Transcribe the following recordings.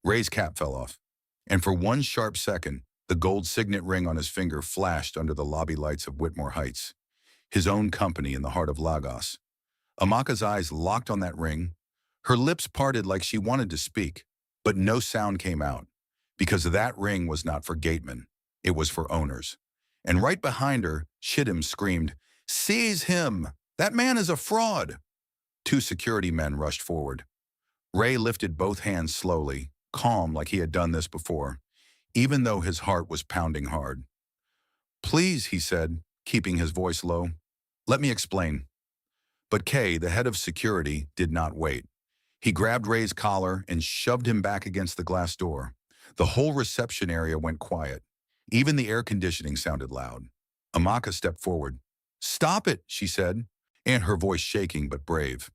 Ray's cap fell off, and for one sharp second, the gold signet ring on his finger flashed under the lobby lights of Whitmore Heights, his own company in the heart of Lagos. Amaka's eyes locked on that ring. Her lips parted like she wanted to speak, but no sound came out, because that ring was not for Gateman. It was for owners. And right behind her, Chittim screamed, "Seize him! That man is a fraud!" Two security men rushed forward. Ray lifted both hands slowly, calm like he had done this before, even though his heart was pounding hard. "Please," he said, keeping his voice low, "let me explain." But Kay, the head of security, did not wait. He grabbed Ray's collar and shoved him back against the glass door. The whole reception area went quiet. Even the air conditioning sounded loud. Amaka stepped forward. "Stop it," she said, and her voice shaking but brave.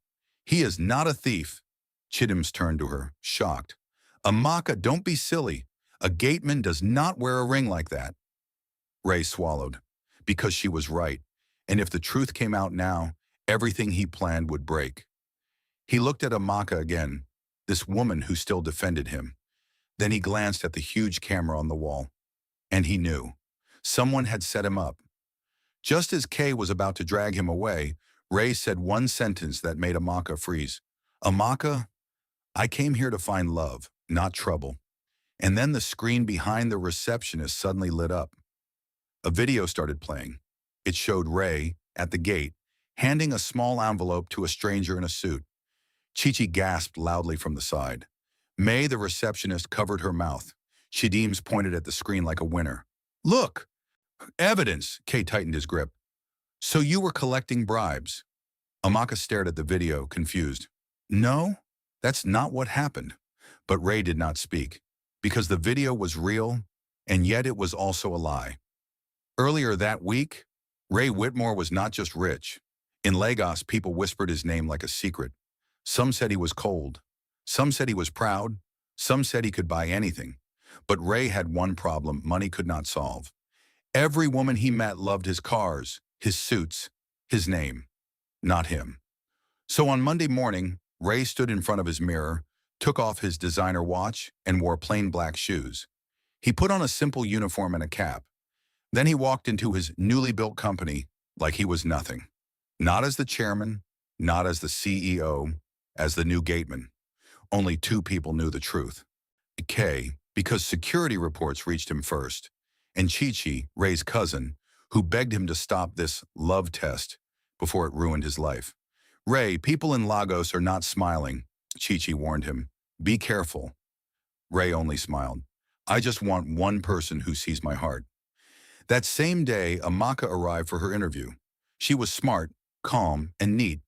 "He is not a thief." Chittims turned to her, shocked. "Amaka, don't be silly. A gateman does not wear a ring like that." Ray swallowed, because she was right, and if the truth came out now, everything he planned would break. He looked at Amaka again, this woman who still defended him. Then he glanced at the huge camera on the wall, and he knew. Someone had set him up. Just as Kay was about to drag him away, Ray said one sentence that made Amaka freeze. "Amaka, I came here to find love, not trouble." And then the screen behind the receptionist suddenly lit up. A video started playing. It showed Ray, at the gate, handing a small envelope to a stranger in a suit. Chichi gasped loudly from the side. May, the receptionist, covered her mouth. Chidim's pointed at the screen like a winner. "Look! Evidence!" Kay tightened his grip. "So you were collecting bribes?" Amaka stared at the video, confused. "No, that's not what happened." But Ray did not speak, because the video was real, and yet it was also a lie. Earlier that week, Ray Whitmore was not just rich. In Lagos, people whispered his name like a secret. Some said he was cold. Some said he was proud. Some said he could buy anything. But Ray had one problem money could not solve. Every woman he met loved his cars, his suits, his name, not him. So on Monday morning, Ray stood in front of his mirror, took off his designer watch, and wore plain black shoes. He put on a simple uniform and a cap. Then he walked into his newly built company like he was nothing. Not as the chairman, not as the CEO, as the new Gateman. Only two people knew the truth. Kay, because security reports reached him first, and Chichi, Ray's cousin, who begged him to stop this love test before it ruined his life. "Ray, people in Lagos are not smiling," Chichi warned him. "Be careful." Ray only smiled. "I just want one person who sees my heart." That same day, Amaka arrived for her interview. She was smart, calm, and neat.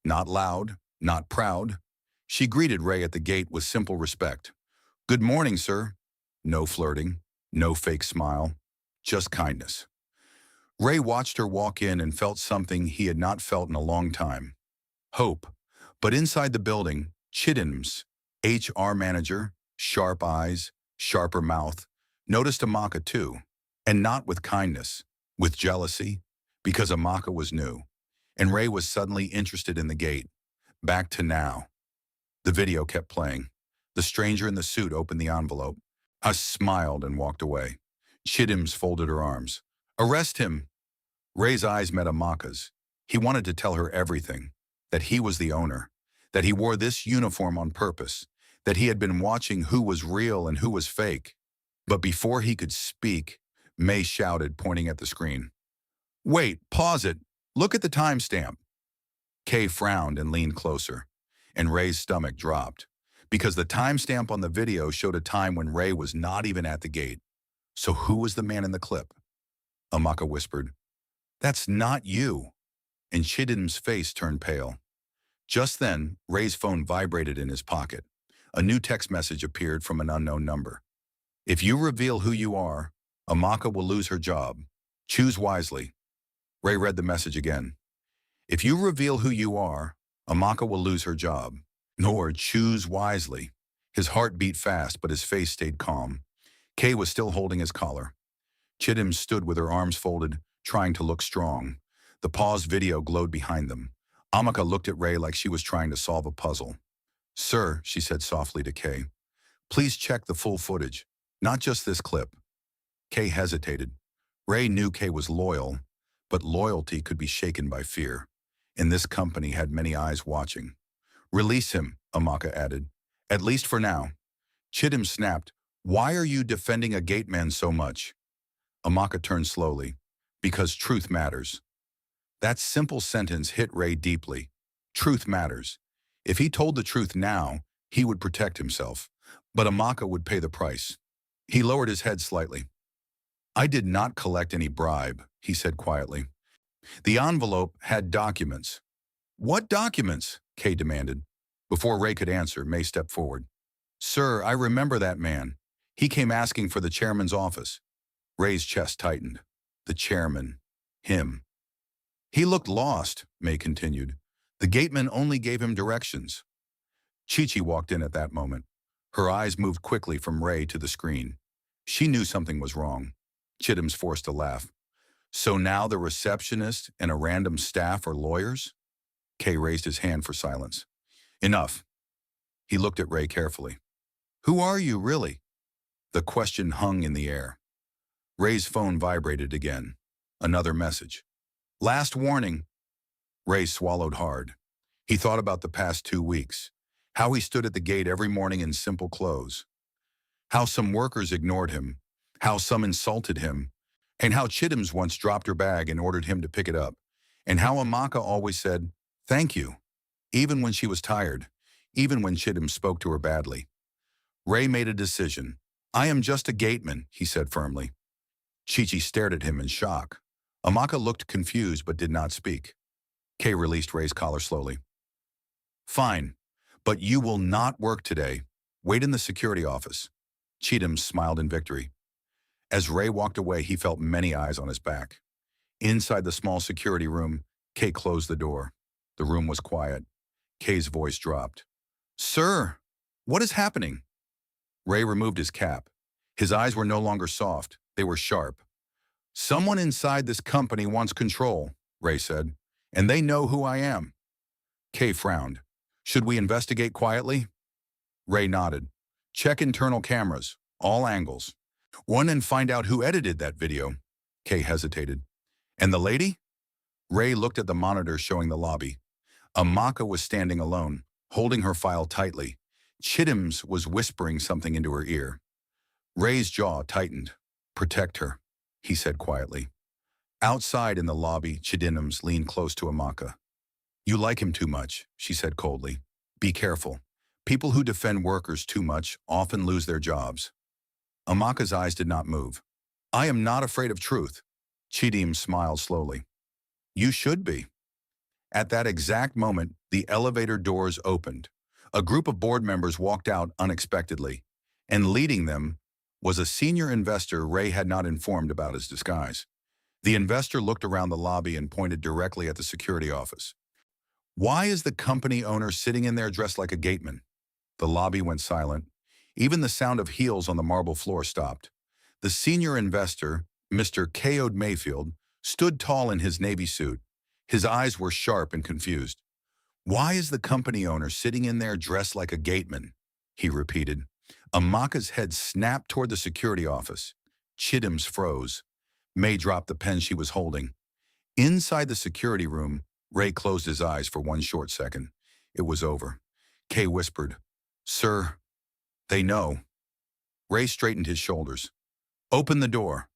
Not loud, not proud. She greeted Ray at the gate with simple respect. "Good morning, sir." No flirting, no fake smile, just kindness. Ray watched her walk in and felt something he had not felt in a long time. Hope. But inside the building, Chittim's HR manager, sharp eyes, sharper mouth, noticed Amaka too. And not with kindness, with jealousy, because Amaka was new. And Ray was suddenly interested in the gate. Back to now. The video kept playing. The stranger in the suit opened the envelope. I smiled and walked away. Chittims folded her arms. "Arrest him." Ray's eyes met Amaka's. He wanted to tell her everything. That he was the owner. That he wore this uniform on purpose. That he had been watching who was real and who was fake. But before he could speak, May shouted, pointing at the screen. "Wait, pause it. Look at the timestamp." Kay frowned and leaned closer, and Ray's stomach dropped, because the timestamp on the video showed a time when Ray was not even at the gate. So who was the man in the clip? Amaka whispered, "That's not you." And Chittim's face turned pale. Just then, Ray's phone vibrated in his pocket. A new text message appeared from an unknown number. "If you reveal who you are, Amaka will lose her job. Choose wisely." Ray read the message again. "If you reveal who you are, Amaka will lose her job. Nor choose wisely." His heart beat fast, but his face stayed calm. Kay was still holding his collar. Chittim stood with her arms folded, trying to look strong. The paused video glowed behind them. Amaka looked at Ray like she was trying to solve a puzzle. "Sir," she said softly to Kay, Please check the full footage, not just this clip. Kay hesitated. Ray knew Kay was loyal, but loyalty could be shaken by fear, and this company had many eyes watching. Release him, Amaka added. At least for now. Chittim snapped. Why are you defending a gateman so much? Amaka turned slowly. Because truth matters. That simple sentence hit Ray deeply. Truth matters. If he told the truth now, he would protect himself. But Amaka would pay the price. He lowered his head slightly. I did not collect any bribe, he said quietly. The envelope had documents. What documents? Kay demanded. Before Ray could answer, May stepped forward. Sir, I remember that man. He came asking for the chairman's office. Ray's chest tightened. The chairman. Him. He looked lost, May continued. The gateman only gave him directions. Chi-Chi walked in at that moment. Her eyes moved quickly from Ray to the screen. She knew something was wrong. Chittim's forced to laugh. So now the receptionist and a random staff are lawyers? Kay raised his hand for silence. Enough. He looked at Ray carefully. Who are you, really? The question hung in the air. Ray's phone vibrated again. Another message. Last warning. Ray swallowed hard. He thought about the past 2 weeks. How he stood at the gate every morning in simple clothes. How some workers ignored him. How some insulted him. And how Chittim's once dropped her bag and ordered him to pick it up. And how Amaka always said, thank you. Even when she was tired. Even when Chittim spoke to her badly. Ray made a decision. I am just a gateman, he said firmly. Chi-Chi stared at him in shock. Amaka looked confused but did not speak. Kay released Ray's collar slowly. Fine, but you will not work today. Wait in the security office. Chittim smiled in victory. As Ray walked away, he felt many eyes on his back. Inside the small security room, Kay closed the door. The room was quiet. Kay's voice dropped. Sir, what is happening? Ray removed his cap. His eyes were no longer soft. They were sharp. Someone inside this company wants control, Ray said, and they know who I am. Kay frowned. Should we investigate quietly? Ray nodded. Check internal cameras, all angles. One and find out who edited that video. Kay hesitated. And the lady? Ray looked at the monitor showing the lobby. Amaka was standing alone, holding her file tightly. Chittim's was whispering something into her ear. Ray's jaw tightened. Protect her, he said quietly. Outside in the lobby, Chittim's leaned close to Amaka. You like him too much, she said coldly. Be careful. People who defend workers too much often lose their jobs. Amaka's eyes did not move. I am not afraid of truth. Chittim smiled slowly. You should be. At that exact moment, the elevator doors opened. A group of board members walked out unexpectedly, and leading them was a senior investor Ray had not informed about his disguise. The investor looked around the lobby and pointed directly at the security office. Why is the company owner sitting in there dressed like a gateman? The lobby went silent. Even the sound of heels on the marble floor stopped. The senior investor, Mr. K.O. Mayfield, stood tall in his navy suit. His eyes were sharp and confused. Why is the company owner sitting in there dressed like a gateman? He repeated. Amaka's head snapped toward the security office. Chittim's froze. May dropped the pen she was holding. Inside the security room, Ray closed his eyes for one short second. It was over. Kay whispered, Sir, they know. Ray straightened his shoulders. Open the door.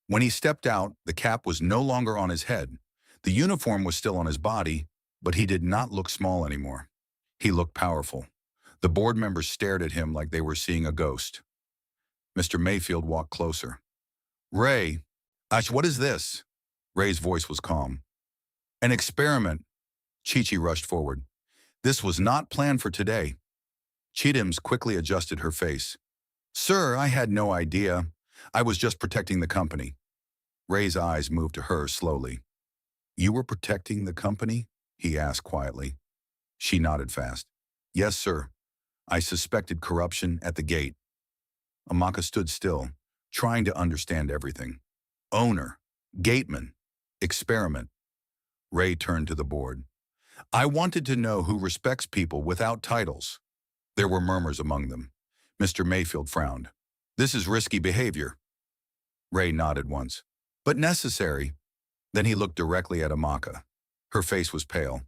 When he stepped out, the cap was no longer on his head. The uniform was still on his body, but he did not look small anymore. He looked powerful. The board members stared at him like they were seeing a ghost. Mr. Mayfield walked closer. Ray, what is this? Ray's voice was calm. An experiment. Chi-Chi rushed forward. This was not planned for today. Chittim's quickly adjusted her face. Sir, I had no idea. I was just protecting the company. Ray's eyes moved to her slowly. You were protecting the company? He asked quietly. She nodded fast. Yes, sir. I suspected corruption at the gate. Amaka stood still, trying to understand everything. Owner, gateman, experiment. Ray turned to the board. I wanted to know who respects people without titles. There were murmurs among them. Mr. Mayfield frowned. This is risky behavior. Ray nodded once. But necessary. Then he looked directly at Amaka. Her face was pale.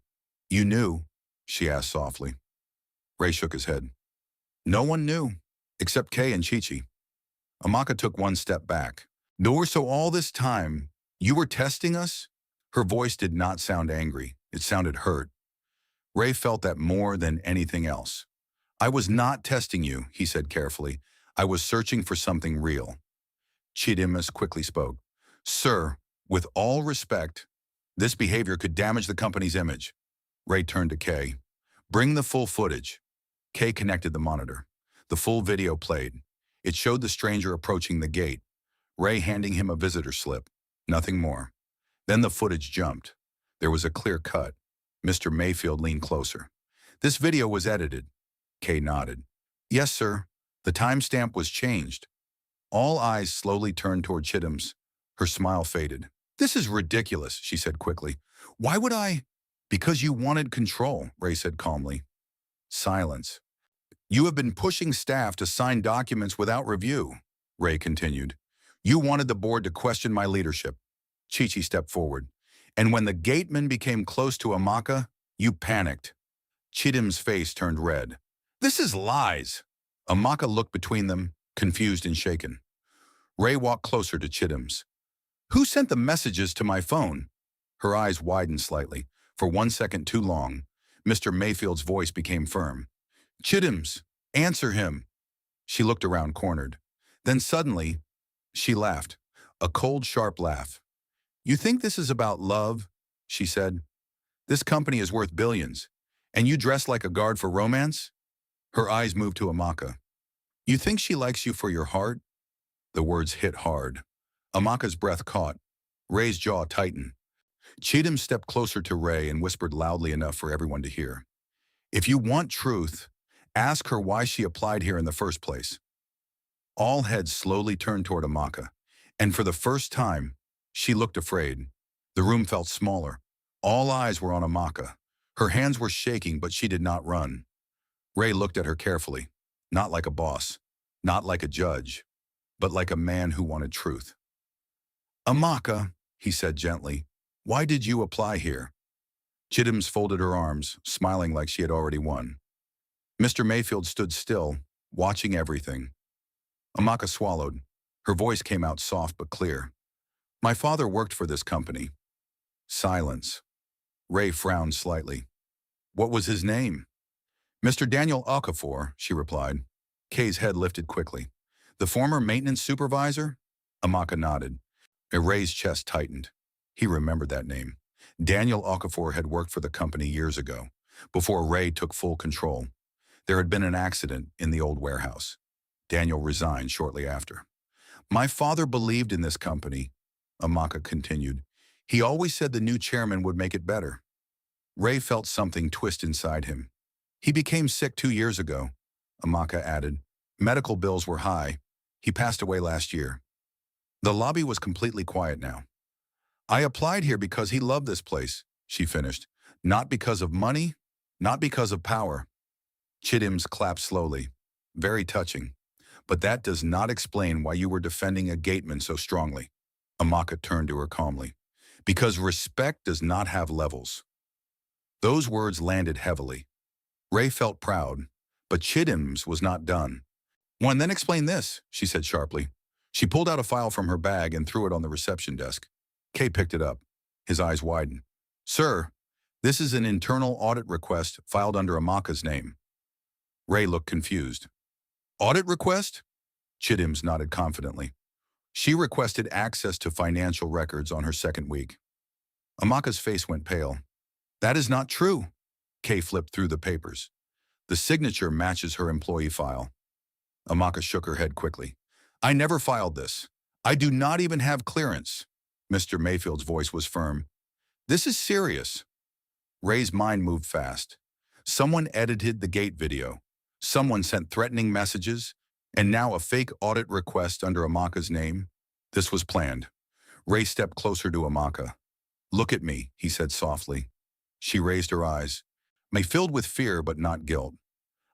You knew? She asked softly. Ray shook his head. No one knew, except Kay and Chi-Chi. Amaka took one step back. No, so all this time, you were testing us? Her voice did not sound angry. It sounded hurt. Ray felt that more than anything else. I was not testing you, he said carefully. I was searching for something real. Chidimus quickly spoke. Sir, with all respect, this behavior could damage the company's image. Ray turned to Kay. Bring the full footage. Kay connected the monitor. The full video played. It showed the stranger approaching the gate. Ray handing him a visitor slip. Nothing more. Then the footage jumped. There was a clear cut. Mr. Mayfield leaned closer. This video was edited. Kay nodded. Yes, sir. The timestamp was changed. All eyes slowly turned toward Chittims. Her smile faded. This is ridiculous, she said quickly. Why would I? Because you wanted control, Ray said calmly. Silence. You have been pushing staff to sign documents without review, Ray continued. You wanted the board to question my leadership. Chi-Chi stepped forward. And when the gateman became close to Amaka, you panicked. Chittim's face turned red. This is lies. Amaka looked between them, confused and shaken. Ray walked closer to Chittim's. Who sent the messages to my phone? Her eyes widened slightly. For 1 second too long, Mr. Mayfield's voice became firm. Chittims, answer him. She looked around, cornered. Then suddenly, she laughed. A cold, sharp laugh. You think this is about love? She said. This company is worth billions, and you dress like a guard for romance? Her eyes moved to Amaka. You think she likes you for your heart? The words hit hard. Amaka's breath caught. Ray's jaw tightened. Cheatham stepped closer to Ray and whispered loudly enough for everyone to hear. If you want truth, ask her why she applied here in the first place. All heads slowly turned toward Amaka, and for the first time, she looked afraid. The room felt smaller. All eyes were on Amaka. Her hands were shaking, but she did not run. Ray looked at her carefully, not like a boss, not like a judge, but like a man who wanted truth. Amaka, he said gently, why did you apply here? Chittims folded her arms, smiling like she had already won. Mr. Mayfield stood still, watching everything. Amaka swallowed. Her voice came out soft but clear. My father worked for this company. Silence. Ray frowned slightly. What was his name? Mr. Daniel Okafor, she replied. Kay's head lifted quickly. The former maintenance supervisor? Amaka nodded. Ray's chest tightened. He remembered that name. Daniel Okafor had worked for the company years ago, before Ray took full control. There had been an accident in the old warehouse. Daniel resigned shortly after. My father believed in this company, Amaka continued. He always said the new chairman would make it better. Ray felt something twist inside him. He became sick 2 years ago, Amaka added. Medical bills were high. He passed away last year. The lobby was completely quiet now. I applied here because he loved this place, she finished. Not because of money, not because of power. Chittims clapped slowly. Very touching. But that does not explain why you were defending a gateman so strongly. Amaka turned to her calmly. Because respect does not have levels. Those words landed heavily. Ray felt proud, but Chittims was not done. Well, and then explain this, she said sharply. She pulled out a file from her bag and threw it on the reception desk. Kay picked it up. His eyes widened. Sir, this is an internal audit request filed under Amaka's name. Ray looked confused. Audit request? Chittims nodded confidently. She requested access to financial records on her second week. Amaka's face went pale. That is not true. Kay flipped through the papers. The signature matches her employee file. Amaka shook her head quickly. I never filed this. I do not even have clearance. Mr. Mayfield's voice was firm. This is serious. Ray's mind moved fast. Someone edited the gate video. Someone sent threatening messages, and now a fake audit request under Amaka's name. This was planned. Ray stepped closer to Amaka. Look at me, he said softly. She raised her eyes, filled with fear but not guilt.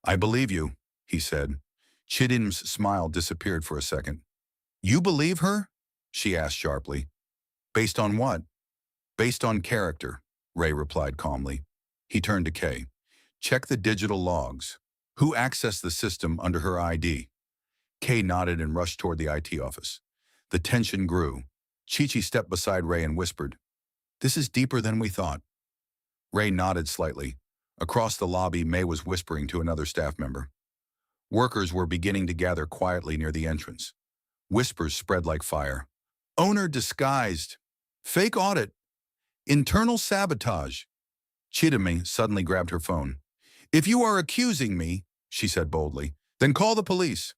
I believe you, he said. Chidim's smile disappeared for a second. You believe her? She asked sharply. Based on what? Based on character, Ray replied calmly. He turned to Kay. Check the digital logs. Who accessed the system under her ID? Kay nodded and rushed toward the IT office. The tension grew. Chi-Chi stepped beside Ray and whispered, "This is deeper than we thought." Ray nodded slightly. Across the lobby, May was whispering to another staff member. Workers were beginning to gather quietly near the entrance. Whispers spread like fire. Owner disguised. Fake audit. Internal sabotage. Chidime suddenly grabbed her phone. If you are accusing me, she said boldly, then call the police.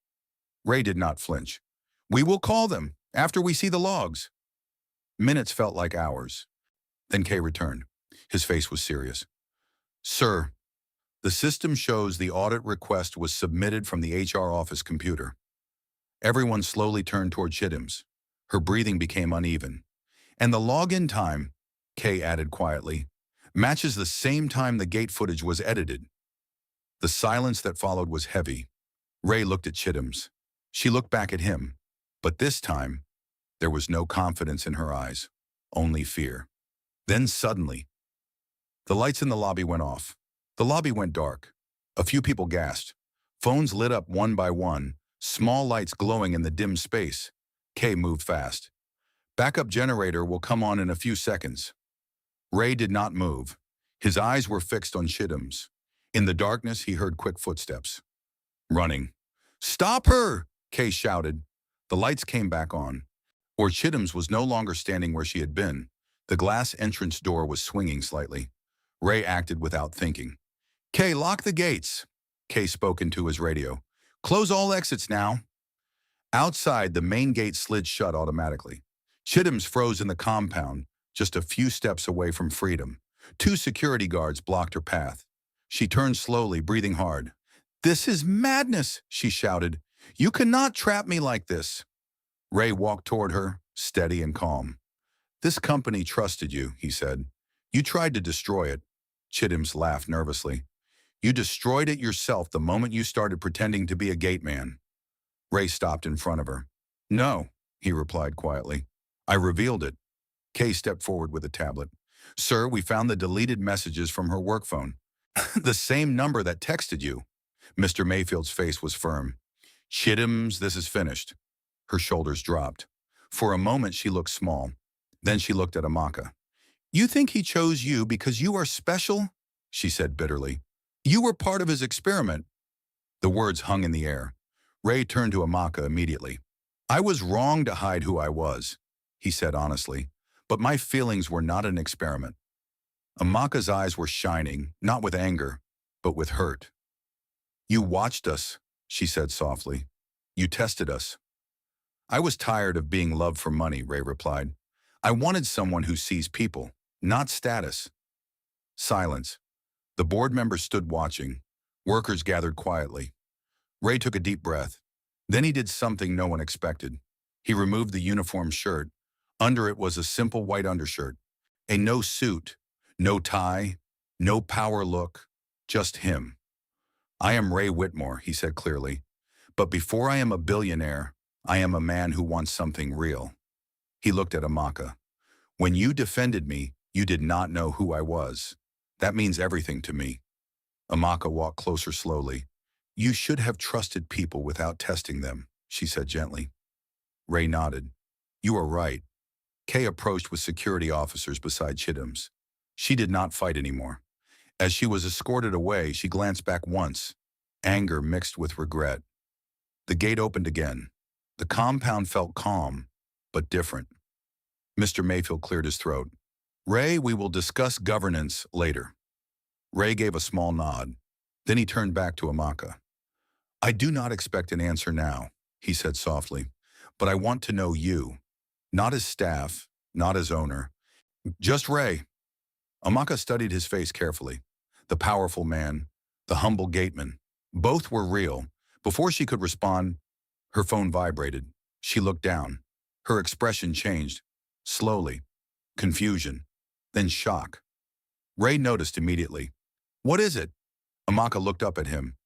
Ray did not flinch. We will call them after we see the logs. Minutes felt like hours. Then Kay returned. His face was serious. Sir, the system shows the audit request was submitted from the HR office computer. Everyone slowly turned toward Chidim's. Her breathing became uneven. And the login time, Kay added quietly, matches the same time the gate footage was edited. The silence that followed was heavy. Ray looked at Chidim's. She looked back at him. But this time, there was no confidence in her eyes, only fear. Then suddenly, the lights in the lobby went off. The lobby went dark. A few people gasped. Phones lit up one by one, small lights glowing in the dim space. Kay moved fast. Backup generator will come on in a few seconds. Ray did not move. His eyes were fixed on Chidim's. In the darkness, he heard quick footsteps. Running. Stop her! Kay shouted. The lights came back on. Or Chidim's was no longer standing where she had been. The glass entrance door was swinging slightly. Ray acted without thinking. Kay, lock the gates. Kay spoke into his radio. Close all exits now. Outside, the main gate slid shut automatically. Chidim's froze in the compound, just a few steps away from freedom. 2 security guards blocked her path. She turned slowly, breathing hard. This is madness, she shouted. You cannot trap me like this. Ray walked toward her, steady and calm. This company trusted you, he said. You tried to destroy it. Chidim's laughed nervously. You destroyed it yourself the moment you started pretending to be a gateman. Ray stopped in front of her. No, he replied quietly. I revealed it. Kay stepped forward with a tablet. Sir, we found the deleted messages from her work phone. The same number that texted you. Mr. Mayfield's face was firm. Chidim's, this is finished. Her shoulders dropped. For a moment, she looked small. Then she looked at Amaka. You think he chose you because you are special? She said bitterly. You were part of his experiment. The words hung in the air. Ray turned to Amaka immediately. I was wrong to hide who I was, he said honestly, but my feelings were not an experiment. Amaka's eyes were shining, not with anger, but with hurt. You watched us, she said softly. You tested us. I was tired of being loved for money, Ray replied. I wanted someone who sees people, not status. Silence. The board members stood watching. Workers gathered quietly. Ray took a deep breath. Then he did something no one expected. He removed the uniform shirt. Under it was a simple white undershirt. No suit, no tie, no power look, just him. I am Ray Whitmore, he said clearly. But before I am a billionaire, I am a man who wants something real. He looked at Amaka. When you defended me, you did not know who I was. That means everything to me. Amaka walked closer slowly. You should have trusted people without testing them, she said gently. Ray nodded. You are right. Kay approached with security officers beside Chidim's. She did not fight anymore. As she was escorted away, she glanced back once, anger mixed with regret. The gate opened again. The compound felt calm, but different. Mr. Mayfield cleared his throat. Ray, we will discuss governance later. Ray gave a small nod. Then he turned back to Amaka. I do not expect an answer now, he said softly, but I want to know you. Not as staff, not as owner. Just Ray. Amaka studied his face carefully. The powerful man, the humble gateman. Both were real. Before she could respond, her phone vibrated. She looked down. Her expression changed. Slowly. Confusion. Then shock. Ray noticed immediately. What is it? Amaka looked up at him.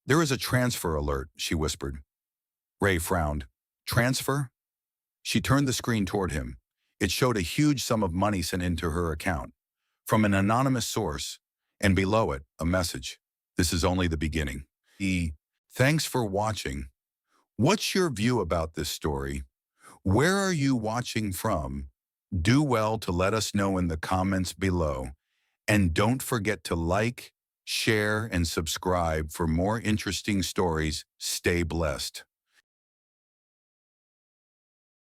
There is a transfer alert, she whispered. Ray frowned. Transfer? She turned the screen toward him. It showed a huge sum of money sent into her account from an anonymous source, and below it, a message. This is only the beginning. Thanks for watching. What's your view about this story? Where are you watching from? Do well to let us know in the comments below. And don't forget to like, share, and subscribe for more interesting stories. Stay blessed.